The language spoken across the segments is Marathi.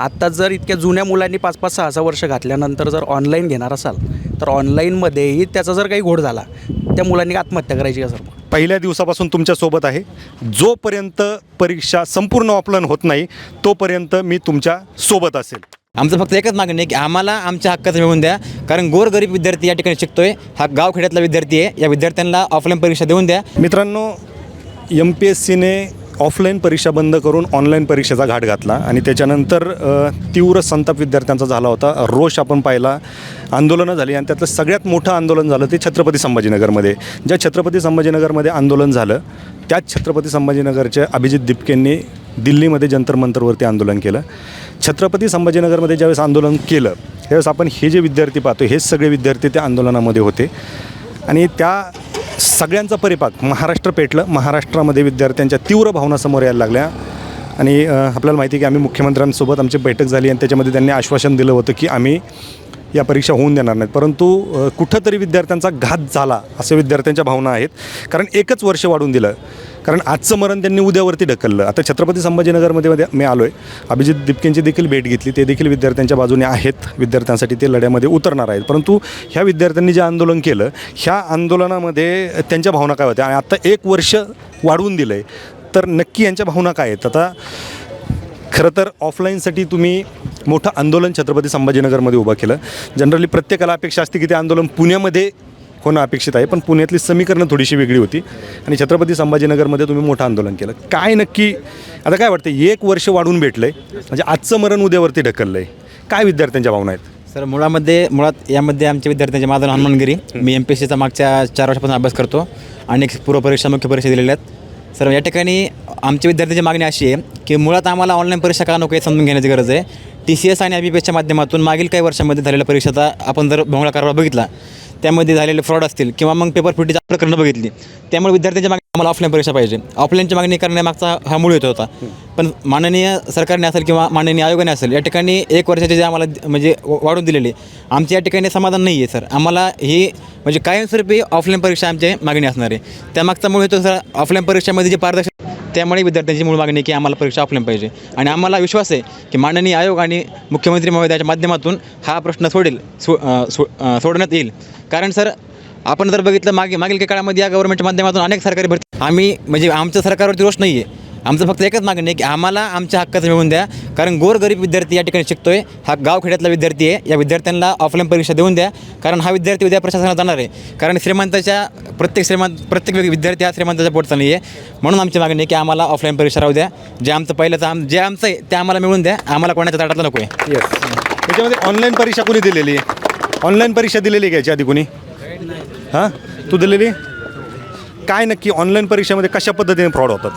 आत्ता जर इतक्या जुन्या मुलांनी 5-5, 6-6 वर्ष घातल्यानंतर जर ऑनलाईन घेणार असाल तर ऑनलाईनमध्येही त्याचा जर काही घोळ झाला त्या मुलांनी आत्महत्या करायची का सर? पहिल्या दिवसापासून तुमच्यासोबत आहे. जोपर्यंत परीक्षा संपूर्ण ऑफलाईन होत नाही तोपर्यंत मी तुमच्या सोबत असेल. आमचं फक्त एकच मागणी आहे की आम्हाला आमच्या हक्काचं मिळवून द्या. कारण गोरगरीब विद्यार्थी या ठिकाणी शिकतोय. हा गावखेड्यातला विद्यार्थी आहे. या विद्यार्थ्यांना ऑफलाईन परीक्षा देऊन द्या. मित्रांनो, MPSCने ऑफलाईन परीक्षा बंद करून ऑनलाईन परीक्षेचा घाट घातला आणि त्याच्यानंतर तीव्र संताप विद्यार्थ्यांचा झाला होता. रोष आपण पाहिला, आंदोलनं झाली आणि त्यातलं सगळ्यात मोठं आंदोलन झालं ते छत्रपती संभाजीनगरमध्ये. ज्या छत्रपती संभाजीनगरमध्ये आंदोलन झालं त्याच छत्रपती संभाजीनगरच्या अभिजित दिपकेंनी दिल्लीमध्ये जंतर मंतरवरती आंदोलन केलं. छत्रपती संभाजीनगरमध्ये ज्यावेळेस आंदोलन केलं त्यावेळेस आपण हे जे विद्यार्थी पाहतो हेच सगळे विद्यार्थी त्या आंदोलनामध्ये होते आणि त्या सगळ्यांचा परिपाक महाराष्ट्र पेटलं. महाराष्ट्रामध्ये विद्यार्थ्यांच्या तीव्र भावना समोर यायला लागल्या आणि आपल्याला माहिती आहे की आम्ही मुख्यमंत्र्यांसोबत आमची बैठक झाली आणि त्याच्यामध्ये त्यांनी आश्वासन दिलं होतं की आम्ही या परीक्षा होऊन देणार नाहीत. परंतु कुठंतरी विद्यार्थ्यांचा घात झाला असे विद्यार्थ्यांच्या भावना आहेत. कारण एकच वर्ष वाढून दिलं. कारण आजचं मरण त्यांनी उद्यावरती ढकललं. आता छत्रपती संभाजीनगरमध्ये मी आलो आहे. अभिजित दिपकेंची देखील भेट घेतली. ते देखील विद्यार्थ्यांच्या बाजूने आहेत. विद्यार्थ्यांसाठी ते लढ्यामध्ये उतरणार आहेत. परंतु ह्या विद्यार्थ्यांनी जे आंदोलन केलं ह्या आंदोलनामध्ये त्यांच्या भावना काय होत्या आणि आत्ता 1 वर्ष वाढवून दिलं आहे तर नक्की यांच्या भावना काय आहेत? आता खरं तर ऑफलाईनसाठी तुम्ही मोठं आंदोलन छत्रपती संभाजीनगरमध्ये उभं केलं. जनरली प्रत्येकाला अपेक्षा असते की ते आंदोलन पुण्यामध्ये होणं अपेक्षित आहे, पण पुण्यातली समीकरणं थोडीशी वेगळी होती आणि छत्रपती संभाजीनगरमध्ये तुम्ही मोठं आंदोलन केलं. काय नक्की आता काय वाटतं? 1 वर्ष वाढून भेटलं आहे म्हणजे आजचं मरण उद्यावरती ढकललं आहे. काय विद्यार्थ्यांच्या भावना आहेत? सर मुळात यामध्ये आमच्या विद्यार्थ्यांचे माझं नाव हनुमानगिरी. मी MPSCचा मागच्या 4 वर्षापासून अभ्यास करतो. अनेक पूर्वपरीक्षा मुख्य परीक्षा दिलेल्या आहेत. सर या ठिकाणी आमच्या विद्यार्थ्यांची मागणी अशी आहे की मुळात आम्हाला ऑनलाईन परीक्षा का नको हे समजून घेण्याची गरज आहे. TCS आणि IBPSच्या माध्यमातून मागील काही वर्षांमध्ये झालेल्या परीक्षेचा आपण जर भोंगळा कारभार बघितला त्यामध्ये झालेले फ्रॉड असतील किंवा मग पेपर फुटीची प्रकरणं बघितली त्यामुळे विद्यार्थ्यांच्या मागणी आम्हाला ऑफलाईन परीक्षा पाहिजे. ऑफलाईनची मागणी करण्यामागचा हा मूळ येत होता. पण माननीय सरकारने असेल किंवा माननीय आयोगाने असेल या ठिकाणी 1 वर्षाचे जे आम्हाला म्हणजे वाढून दिलेले आमच्या या ठिकाणी समाधान नाही आहे सर. आम्हाला ही म्हणजे कायमस्वरूपी ऑफलाईन परीक्षा आमची मागणी असणार आहे. त्यामागचा मूळ येतो सर ऑफलाईन परीक्षेमध्ये जे पारदर्शक त्यामुळे विद्यार्थ्यांची मूळ मागणी की आम्हाला परीक्षा ऑफलाईन पाहिजे आणि आम्हाला विश्वास आहे की माननीय आयोग आणि मुख्यमंत्री महोदयाच्या माध्यमातून हा प्रश्न सोडण्यात येईल. कारण सर आपण जर बघितलं मागील काही काळामध्ये या गव्हर्नमेंटच्या माध्यमातून अनेक सरकारी भरती आम्ही म्हणजे आमच्या सरकारवरती रोष नाही आहे. आमचं फक्त एकच मागणी आहे की आम्हाला आमच्या हक्काचं मिळवून द्या. कारण गोरगरीब विद्यार्थी या ठिकाणी शिकतोय. हा गावखेड्यातला विद्यार्थी आहे. या विद्यार्थ्यांना ऑफलाईन परीक्षा देऊन द्या. कारण हा विद्यार्थी उद्या प्रशासनात जाणार आहे. कारण प्रत्येक विद्यार्थी हा श्रीमंताच्या पोटचा नाही आहे. म्हणून आमची मागणी आहे की आम्हाला ऑफलाईन परीक्षा राहू द्या. जे आमचं आहे ते आम्हाला मिळून द्या. आम्हाला कोणाच्या ताटातलं नको आहे. त्याच्यामध्ये ऑनलाईन परीक्षा कोणी दिलेली आहे? ऑनलाईन परीक्षा दिलेली आहे याच्या आधी कोणी? हां, तू दिलेली? काय नक्की ऑनलाईन परीक्षेमध्ये कशा पद्धतीने फ्रॉड होतात?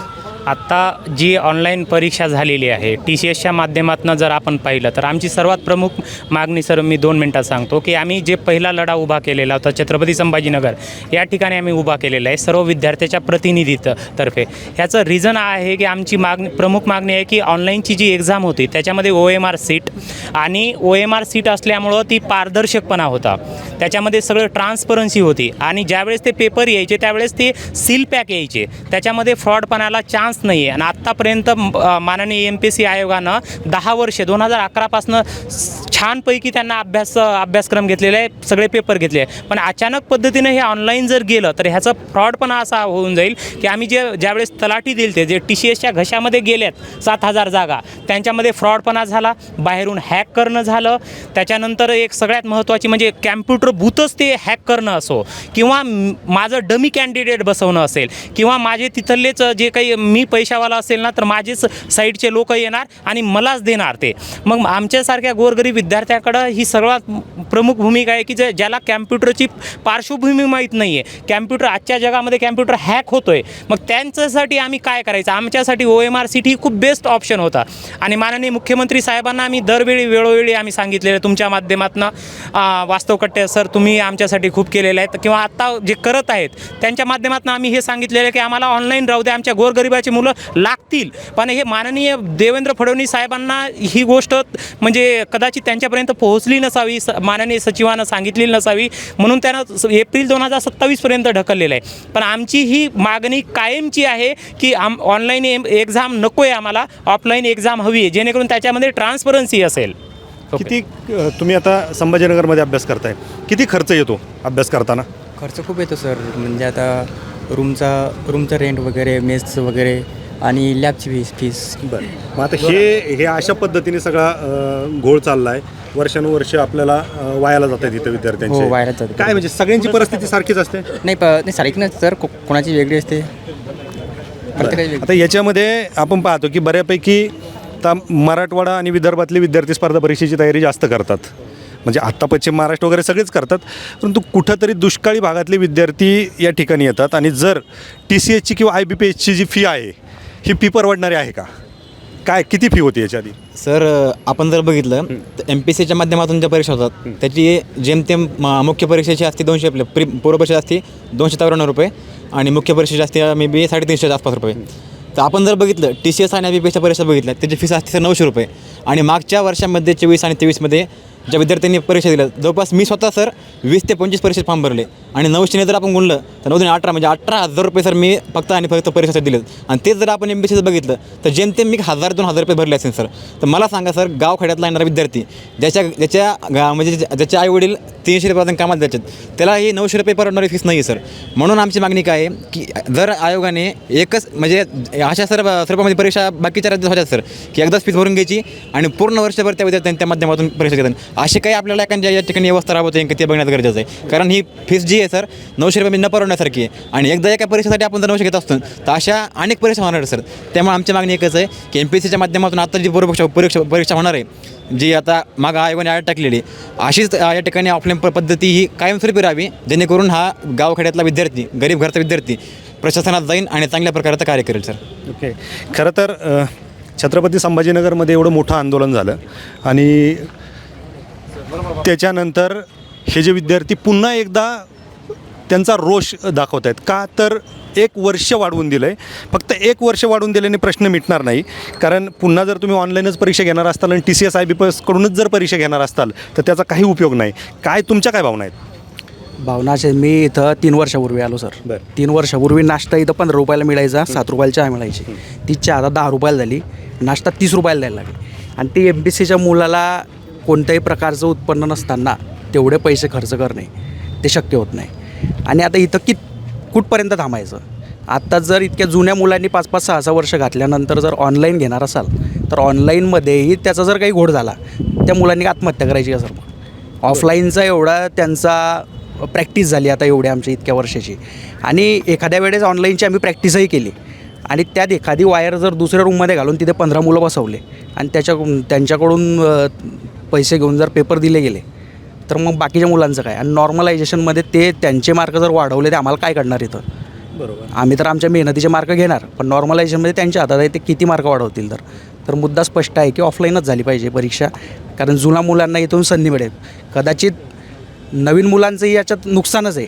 आत्ता जी ऑनलाईन परीक्षा झालेली आहे TCSच्या माध्यमातून जर आपण पाहिलं तर आमची सर्वात प्रमुख मागणी सर मी 2 मिनटात सांगतो की आम्ही जे पहिला लढा उभा केलेला होता छत्रपती संभाजीनगर या ठिकाणी आम्ही उभा केलेला आहे सर्व विद्यार्थ्याच्या प्रतिनिधीतर्फे. ह्याचं रिझन आहे की आमची प्रमुख मागणी आहे की ऑनलाईनची जी एक्झाम होती त्याच्यामध्ये OMR सीट आणि OMR सीट असल्यामुळं ती पारदर्शकपणा होता. त्याच्यामध्ये सगळं ट्रान्सपरन्सी होती आणि ज्यावेळेस ते पेपर यायचे त्यावेळेस ते सील पॅक यायचे. त्याच्यामध्ये फ्रॉडपणाला चान्स नाही आहे. आणि आत्तापर्यंत माननीय MPSC आयोगानं 10 वर्ष 2011पासून छानपैकी त्यांना अभ्यासक्रम घेतलेला आहे. सगळे पेपर घेतले आहे. पण अचानक पद्धतीनं हे ऑनलाईन जर गेलं तर ह्याचा फ्रॉडपणा असा होऊन जाईल की आम्ही ज्यावेळेस तलाठी दिले जे TCSच्या घशामध्ये गेल्यात 7000 जागा त्यांच्यामध्ये फ्रॉडपणा झाला. बाहेरून हॅक करणं झालं. त्याच्यानंतर एक सगळ्यात महत्त्वाची म्हणजे कॅम्प्युटर बूथच ते हॅक करणं असो किंवा माझं डमी कॅन्डिडेट बसवणं असेल किंवा माझे तिथलेच जे काही मी पैशावाला असेल ना तर माझेच साईडचे लोक येणार आणि मलाच देणार ते. मग आमच्यासारख्या गोरगरीब विद्यार्थ्याकडं ही सर्वात प्रमुख भूमिका आहे की ज्याला कॅम्प्युटरची पार्श्वभूमी माहीत नाही आहे. कॅम्प्युटर आजच्या जगामध्ये कॅम्प्युटर हॅक होतो आहे. मग त्यांच्यासाठी आम्ही काय करायचं? आमच्यासाठी OMR सीट ही खूप बेस्ट ऑप्शन होता आणि माननीय मुख्यमंत्री साहेबांना आम्ही वेळोवेळी आम्ही सांगितलेलं तुमच्या माध्यमातून वास्तवकट्टे सर तुम्ही आमच्यासाठी खूप केलेलं आहे किंवा आत्ता जे करत आहेत त्यांच्या माध्यमातून आम्ही हे सांगितलेलं की आम्हाला ऑनलाईन राहू द्या. आमच्या गोरगरिबाची मुलं लागतील. पण हे माननीय देवेंद्र फडणवीस साहेबांना ही गोष्ट म्हणजे कदाचित त्यांच्या त्यांच्यापर्यंत पोहोचली नसावी, माननीय सचिवानं सांगितलेली नसावी, म्हणून त्यानं एप्रिल 2027पर्यंत ढकललेलं आहे. पण आमची ही मागणी कायमची आहे की ऑनलाईन एक्झाम नको आहे, आम्हाला ऑफलाईन एक्झाम हवी आहे, जेणेकरून त्याच्यामध्ये ट्रान्सपरन्सी असेल. किती तुम्ही आता संभाजीनगरमध्ये अभ्यास करताय, किती खर्च येतो अभ्यास करताना? खर्च खूप येतो सर. म्हणजे आता रूमचं रेंट वगैरे, मेसचं वगैरे आणि लॅबची फीस. बरं, मग आता हे अशा पद्धतीने सगळा घोळ चालला आहे, वर्षानुवर्ष आपल्याला वायाला जात आहे तिथं विद्यार्थ्यांचे. हो, वायाला जातं. काय म्हणजे सगळ्यांची परिस्थिती सारखीच असते? नाही सारखी नाही सर, कोणाची वेगळी असते, प्रत्येकाची वेगळी. आता याच्यामध्ये आपण पाहतो की बऱ्यापैकी आता मराठवाडा आणि विदर्भातले विद्यार्थी स्पर्धा परीक्षेची तयारी जास्त करतात. म्हणजे आत्ता पश्चिम महाराष्ट्र वगैरे सगळेच करतात, परंतु कुठंतरी दुष्काळी भागातले विद्यार्थी या ठिकाणी येतात. आणि जर TCSची किंवा IBPSची जी फी आहे ही फी परवडणारी आहे का? काय किती फी होती याच्या आधी? सर आपण जर बघितलं तर MPSCच्या माध्यमातून ज्या परीक्षा होतात त्याची जेमतेम मुख्य परीक्षेची असते 200, आपल्या पूर्व परीक्षा असते 253 रुपये आणि मुख्य परीक्षेची असते मे बी 350च्या आसपास रुपये. तर आपण जर बघितलं TCS आणि IBPSच्या परीक्षा बघितल्या त्याची फीस असते 900 रुपये. आणि मागच्या वर्षामध्ये 24 आणि 23मध्ये ज्या विद्यार्थ्यांनी परीक्षा दिल्या, जवळपास मी स्वतः सर 20 ते 25 परीक्षेत फॉर्म भरले आणि 900ने जर आपण गुणलं तर 9 18 म्हणजे 18,000 रुपये सर मी फक्त परीक्षेसाठी दिलेत. आणि तेच जर आपण MPSCचं बघितलं तर जेमतेम मी 1,000-2,000 रुपये भरले असेल सर. तर मला सांगा सर, गावखेड्यातला येणारा विद्यार्थी ज्याच्या आईवडील 300 रुपयापर्यंत कामात द्यायचे, त्याला ही 900 रुपये परवडणारी फीस नाही आहे सर. म्हणून आमची मागणी काय आहे की जर आयोगाने एकच म्हणजे अशा स्वरूपामध्ये परीक्षा बाकीच्या राज्यात होत्या सर, की एकदाच फीस भरून घ्यायची आणि पूर्ण वर्षभर त्या विद्यार्थ्यांच्या माध्यमातून परीक्षा घेतात. असे काही आपल्याला एखाद्या या ठिकाणी व्यवस्था राबवता येईल की ते बघण्याचं गरजेचं आहे. कारण ही फीस जी आहे सर 900 रुपये न परवडण्यासारखी आहे. आणि एकदा एका परीक्षेसाठी आपण जर 900 घेत असतो तर अशा अनेक परीक्षा होणार सर. त्यामुळे आमची मागणी एकच आहे की MPSCच्या माध्यमातून आता जी परीक्षा होणार आहे, जी आता मागं आयोगाने आड टाकलेली, अशीच या ठिकाणी ऑफलाईन पद्धती ही कायमस्वरूपी राहावी, जेणेकरून हा गावखेड्यातला विद्यार्थी, गरीब घरचा विद्यार्थी प्रशासनात जाईन आणि चांगल्या प्रकारचं कार्य करेल सर. ओके, खरं तर छत्रपती संभाजीनगरमध्ये एवढं मोठं आंदोलन झालं आणि त्याच्यानंतर हे जे विद्यार्थी पुन्हा एकदा त्यांचा रोष दाखवत आहेत. का तर 1 वर्ष वाढवून दिलं आहे. फक्त 1 वर्ष वाढवून दिल्याने प्रश्न मिटणार नाही. कारण पुन्हा जर तुम्ही ऑनलाईनच परीक्षा घेणार असाल आणि TCS IBPSकडूनच जर परीक्षा घेणार असाल तर त्याचा काही उपयोग नाही. तुमच्या काय भावना आहेत? भावनाचे मी इथं 3 वर्षापूर्वी आलो सर. बरं. 3 वर्षापूर्वी नाश्ता इथं 15 रुपयाला मिळायचा, 7 रुपयाला चहा मिळायची. ती चहा आता 10 रुपयाला झाली, नाश्ता 30 रुपयाला द्यायला लागली. आणि ती MPSCच्या मुलाला कोणत्याही प्रकारचं उत्पन्न नसताना तेवढे पैसे खर्च करणे ते शक्य होत नाही. आणि आता इथं कुठपर्यंत थांबायचं? आत्ता जर इतक्या जुन्या मुलांनी 5-5, 6-6 वर्ष घातल्यानंतर जर ऑनलाईन घेणार असाल तर ऑनलाईनमध्येही त्याचा जर काही घोड झाला, त्या मुलांनी आत्महत्या करायची का सर? मग ऑफलाईनचा एवढा त्यांचा प्रॅक्टिस झाली आता एवढ्या आमच्या इतक्या वर्षाची. आणि एखाद्या वेळेस ऑनलाईनची आम्ही प्रॅक्टिसही केली आणि त्यात एखादी वायर जर दुसऱ्या रूममध्ये घालून तिथे 15 मुलं बसवले आणि त्यांच्याकडून पैसे घेऊन जर पेपर दिले गेले तर मग बाकीच्या मुलांचं काय? आणि नॉर्मलायझेशनमध्ये त्यांचे मार्क जर वाढवले तर आम्हाला काय करणार इथं? बरोबर. आम्ही तर आमच्या मेहनतीचे मार्क घेणार, पण नॉर्मलायझेशनमध्ये त्यांच्या हातात आहे ते किती मार्क वाढवतील. तर मुद्दा स्पष्ट आहे की ऑफलाईनच झाली पाहिजे परीक्षा. कारण जुन्या मुलांना इथून संधी मिळेल. कदाचित नवीन मुलांचंही याच्यात नुकसानच आहे,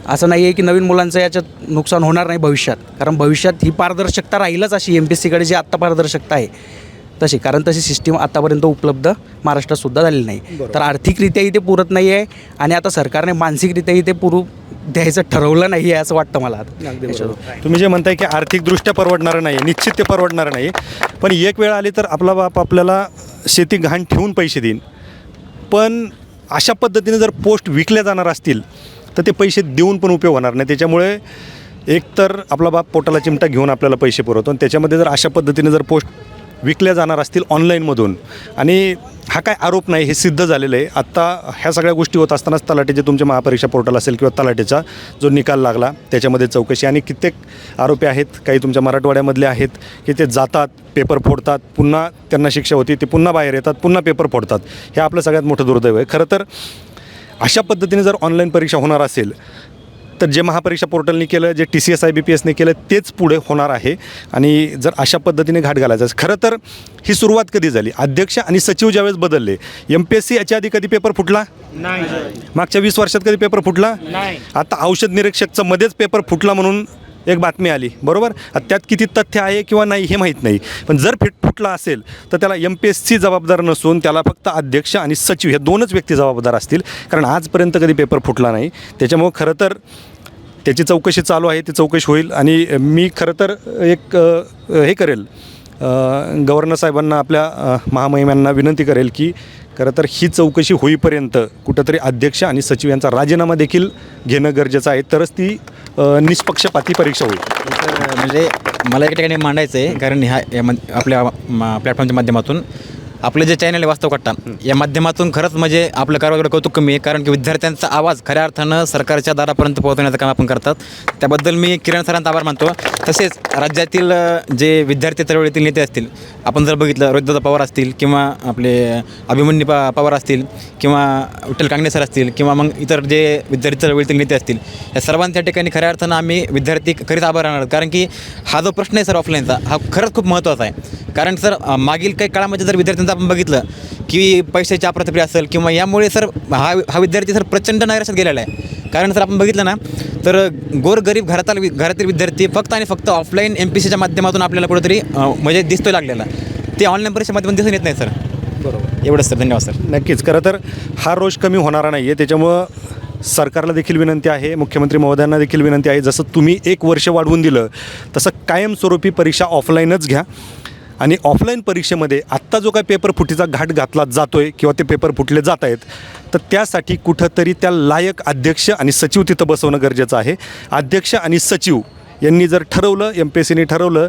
असं नाही आहे की नवीन मुलांचं याच्यात नुकसान होणार नाही भविष्यात. कारण भविष्यात ही पारदर्शकता राहीलच अशी MPSCकडे जी आत्ता पारदर्शकता आहे तशी. कारण तशी सिस्टीम आत्तापर्यंत उपलब्ध महाराष्ट्रातसुद्धा झालेली नाही. तर आर्थिकरित्याही ते पुरत नाही आहे आणि आता सरकारने मानसिकरित्याही ते द्यायचं ठरवलं नाही आहे असं वाटतं मला. तुम्ही जे म्हणताय की आर्थिकदृष्ट्या परवडणारं नाही, निश्चित ते परवडणारं नाही. पण एक वेळ आली तर आपला बाप आपल्याला शेती गहाण ठेवून पैसे देईन. पण अशा पद्धतीने जर पोस्ट विकल्या जाणार असतील तर ते पैसे देऊन पण उपयोग होणार नाही. त्याच्यामुळे एकतर आपला बाप पोटाला चिमटा घेऊन आपल्याला पैसे पुरवतो आणि त्याच्यामध्ये जर अशा पद्धतीने जर पोस्ट विकल्या जाणार असतील ऑनलाईनमधून, आणि हा काय आरोप नाही, हे सिद्ध झालेलं आहे. आत्ता ह्या सगळ्या गोष्टी होत असतानाच तलाठीचे तुमचे महापरीक्षा पोर्टल असेल किंवा तलाठीचा जो निकाल लागला त्याच्यामध्ये चौकशी, आणि कित्येक आरोपी आहेत, काही तुमच्या मराठवाड्यामधले आहेत की ते जातात, पेपर फोडतात, पुन्हा त्यांना शिक्षा होती, ते पुन्हा बाहेर येतात, पुन्हा पेपर फोडतात. हे आपलं सगळ्यात मोठं दुर्दैव आहे. खरं तर अशा पद्धतीने जर ऑनलाईन परीक्षा होणार असेल तर जे महापरीक्षा पोर्टलने केलं, जे TCS IBPSने केलं तेच पुढे होणार आहे. आणि जर अशा पद्धतीने घाट घालायचा, खरं तर ही सुरुवात कधी झाली? अध्यक्ष आणि सचिव ज्यावेळेस बदलले, MPSC याच्या आधी कधी पेपर फुटला नाही. मागच्या 20 वर्षात कधी पेपर फुटला नाही. आता औषध निरीक्षकचा मध्येच पेपर फुटला म्हणून एक बातमी आली, बरोबर, त्यात किती तथ्य आहे किंवा नाही हे माहीत नाही, पण जर फुटला असेल तर त्याला MPSC जबाबदार नसून त्याला फक्त अध्यक्ष आणि सचिव हे दोनच व्यक्ती जबाबदार असतील, कारण आजपर्यंत कधी पेपर फुटला नाही. त्याच्यामुळं खरं तर त्याची चौकशी चालू आहे, ती चौकशी होईल. आणि मी खरं तर एक हे करेल, गव्हर्नर साहेबांना, आपल्या महामहिमांना विनंती करेल की खरं तर ही चौकशी होईपर्यंत कुठंतरी अध्यक्ष आणि सचिव यांचा राजीनामा देखील घेणं गरजेचं आहे, तरच ती निष्पक्षपाती परीक्षा होईल. तर म्हणजे मला एका ठिकाणी मांडायचं आहे, कारण आपल्या प्लॅटफॉर्मच्या माध्यमातून आपलं जे चॅनल आहे वास्तव कट्टा या माध्यमातून खरंच म्हणजे आपलं कारवाईकडे कौतुक कमी आहे, कारण की विद्यार्थ्यांचा आवाज खऱ्या अर्थानं सरकारच्या दारापर्यंत पोहोचवण्याचं काम आपण करतात. त्याबद्दल मी किरण सरांचा आभार मानतो. तसेच राज्यातील जे विद्यार्थी चळवळीतील नेते असतील, आपण जर बघितलं रोहितदादा पवार असतील किंवा आपले अभिमन्यू पवार असतील किंवा विठ्ठल कांगणे सर असतील किंवा मग इतर जे विद्यार्थी चळवळीतील नेते असतील, या सर्वांच्या ठिकाणी खऱ्या अर्थानं आम्ही विद्यार्थी खरीच आभार मानणार. कारण की हा जो प्रश्न आहे सर ऑफलाईनचा, हा खरंच खूप महत्त्वाचा आहे. कारण सर मागील काही काळामध्ये जर विद्यार्थ्यांचं आपण बघितलं की पैशाची अप्रतप्रिय असेल किंवा यामुळे सर हा विद्यार्थी सर प्रचंड नैराश्यात गेलेला आहे. कारण सर आपण बघितलं ना तर गोरगरीब घरातील विद्यार्थी फक्त आणि फक्त ऑफलाईन MPSCच्या माध्यमातून आपल्याला कुठेतरी म्हणजे दिसतोय लागलेला, ते ऑनलाईन परीक्षेच्या माध्यमातून दिसून येत नाही सर. बरोबर, एवढंच सर. धन्यवाद सर. नक्कीच. खरं तर हा रोष कमी होणारा नाही आहे, त्याच्यामुळं सरकारला देखील विनंती आहे, मुख्यमंत्री महोदयांना देखील विनंती आहे, जसं तुम्ही 1 वर्ष वाढवून दिलं तसं कायमस्वरूपी परीक्षा ऑफलाईनच घ्या. आणि ऑफलाईन परीक्षेमध्ये आत्ता जो काय पेपर फुटीचा घाट घातला जातो आहे किंवा ते पेपर फुटले जात आहेत, तर त्यासाठी कुठंतरी त्या लायक अध्यक्ष आणि सचिव तिथं बसवणं गरजेचं आहे. अध्यक्ष आणि सचिव यांनी जर ठरवलं, MPSCने ठरवलं,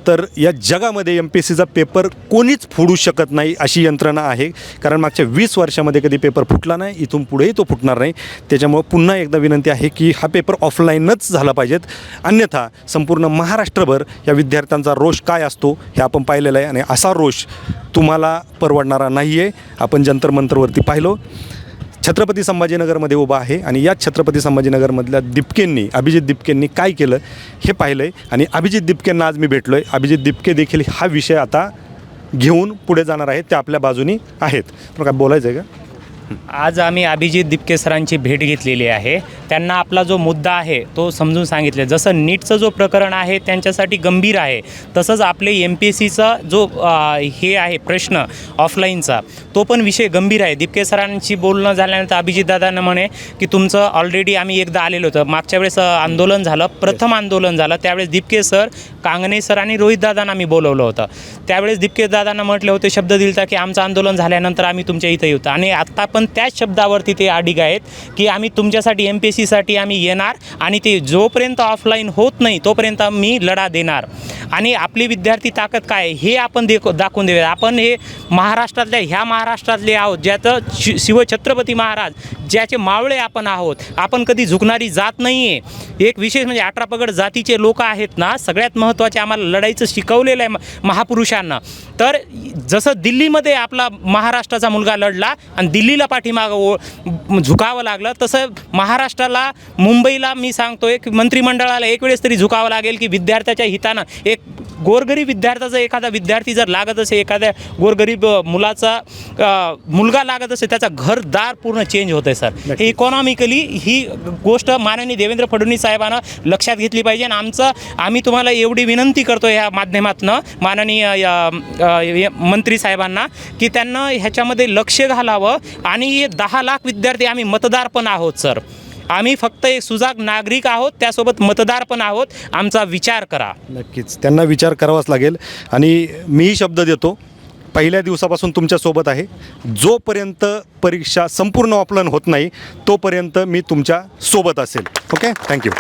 तर या जगामध्ये MPSCचा पेपर कोणीच फोडू शकत नाही अशी यंत्रणा आहे. कारण मागच्या 20 वर्षामध्ये कधी पेपर फुटला नाही, इथून पुढेही तो फुटणार नाही. त्याच्यामुळं पुन्हा एकदा विनंती आहे की हा पेपर ऑफलाईनच झाला पाहिजेत, अन्यथा संपूर्ण महाराष्ट्रभर या विद्यार्थ्यांचा रोष काय असतो हे आपण पाहिलेलं आहे. आणि असा रोष तुम्हाला परवडणारा नाही आहे. आपण जंतर मंतरवरती पाहिलो, छत्रपती संभाजीनगरमध्ये उभा आहे आणि या छत्रपती संभाजीनगरमधल्या अभिजित दिपकेंनी काय केलं हे पाहिलं आहे. आणि अभिजित दिपकेंना आज मी भेटलो आहे. अभिजित दिपके देखील हा विषय आता घेऊन पुढे जाणार आहेत, ते आपल्या बाजूनी आहेत. पण काय बोलायचं आहे का? आज आम्ही अभिजित दिपके सरांची भेट घेतलेली आहे. त्यांना आपला जो मुद्दा आहे तो समजून सांगितले. जसं नीटचं जो प्रकरण आहे त्यांच्यासाठी गंभीर आहे, तसंच आपले MPSCचा जो हे आहे प्रश्न ऑफलाईनचा, तो पण विषय गंभीर आहे. दिपके सरांशी बोलणं झाल्यानंतर अभिजितदादांना म्हणे की तुमचं ऑलरेडी आम्ही एकदा आलेलो होतं, मागच्या वेळेस आंदोलन झालं, प्रथम आंदोलन झालं, त्यावेळेस दिपके सर, कांगणे सर आणि रोहितदादांना आम्ही बोलवलं होतं. त्यावेळेस दिपके दादांना म्हटले होते, शब्द दिलता की आमचं आंदोलन झाल्यानंतर आम्ही तुमच्या इथं येऊ. आणि आत्ता पण त्याच शब्दावरती ते अडिग आहेत की आम्ही तुमच्यासाठी MPSCसाठी आम्ही येणार आणि ते जोपर्यंत ऑफलाईन होत नाही तोपर्यंत मी लढा देणार. आणि आपली विद्यार्थी ताकद काय हे आपण दाखवून देऊया. आपण हे ह्या महाराष्ट्रातले आहोत, ज्याचं शिवछत्रपती महाराज ज्याचे मावळे आपण आहोत. आपण कधी झुकणारी जात नाही आहे. एक विशेष म्हणजे 18 पगड जातीचे लोक आहेत ना, सगळ्यात महत्त्वाचे आम्हाला लढाईचं शिकवलेलं आहे महापुरुषांना. तर जसं दिल्लीमध्ये आपला महाराष्ट्राचा मुलगा लढला आणि दिल्लीला पाठीमागं झुकावं लागलं, तसं महाराष्ट्राला, मुंबईला मी सांगतोय की मंत्रिमंडळाला एक वेळेस तरी झुकावं लागेल की विद्यार्थ्याच्या हितानं एक गोरगरीब विद्यार्थ्याचा एखादा विद्यार्थी जर लागत असेल, एखाद्या गोरगरीब मुलगा लागत असेल, त्याचा घरदार पूर्ण चेंज होतं आहे सर. हे इकॉनॉमिकली ही गोष्ट माननीय देवेंद्र फडणवीस साहेबांना लक्षात घेतली पाहिजे. आणि आम्ही तुम्हाला एवढी विनंती करतो ह्या माध्यमातून माननीय मंत्री साहेबांना की त्यांना ह्याच्यामध्ये लक्ष घालावं. आणि हे 10 लाख विद्यार्थी आम्ही मतदार पण आहोत सर. आम्ही फक्त एक सुजाग नागरिक आहोत, त्यासोबत मतदार पण आहोत. आमचा विचार करा. नक्कीच त्यांना विचार करावाच लागेल. आणि मीही शब्द देतो, पहिल्या दिवसापासून तुमच्यासोबत आहे. जोपर्यंत परीक्षा संपूर्ण ऑफलाईन होत नाही तोपर्यंत मी तुमच्या सोबत असेल. Okay, thank you.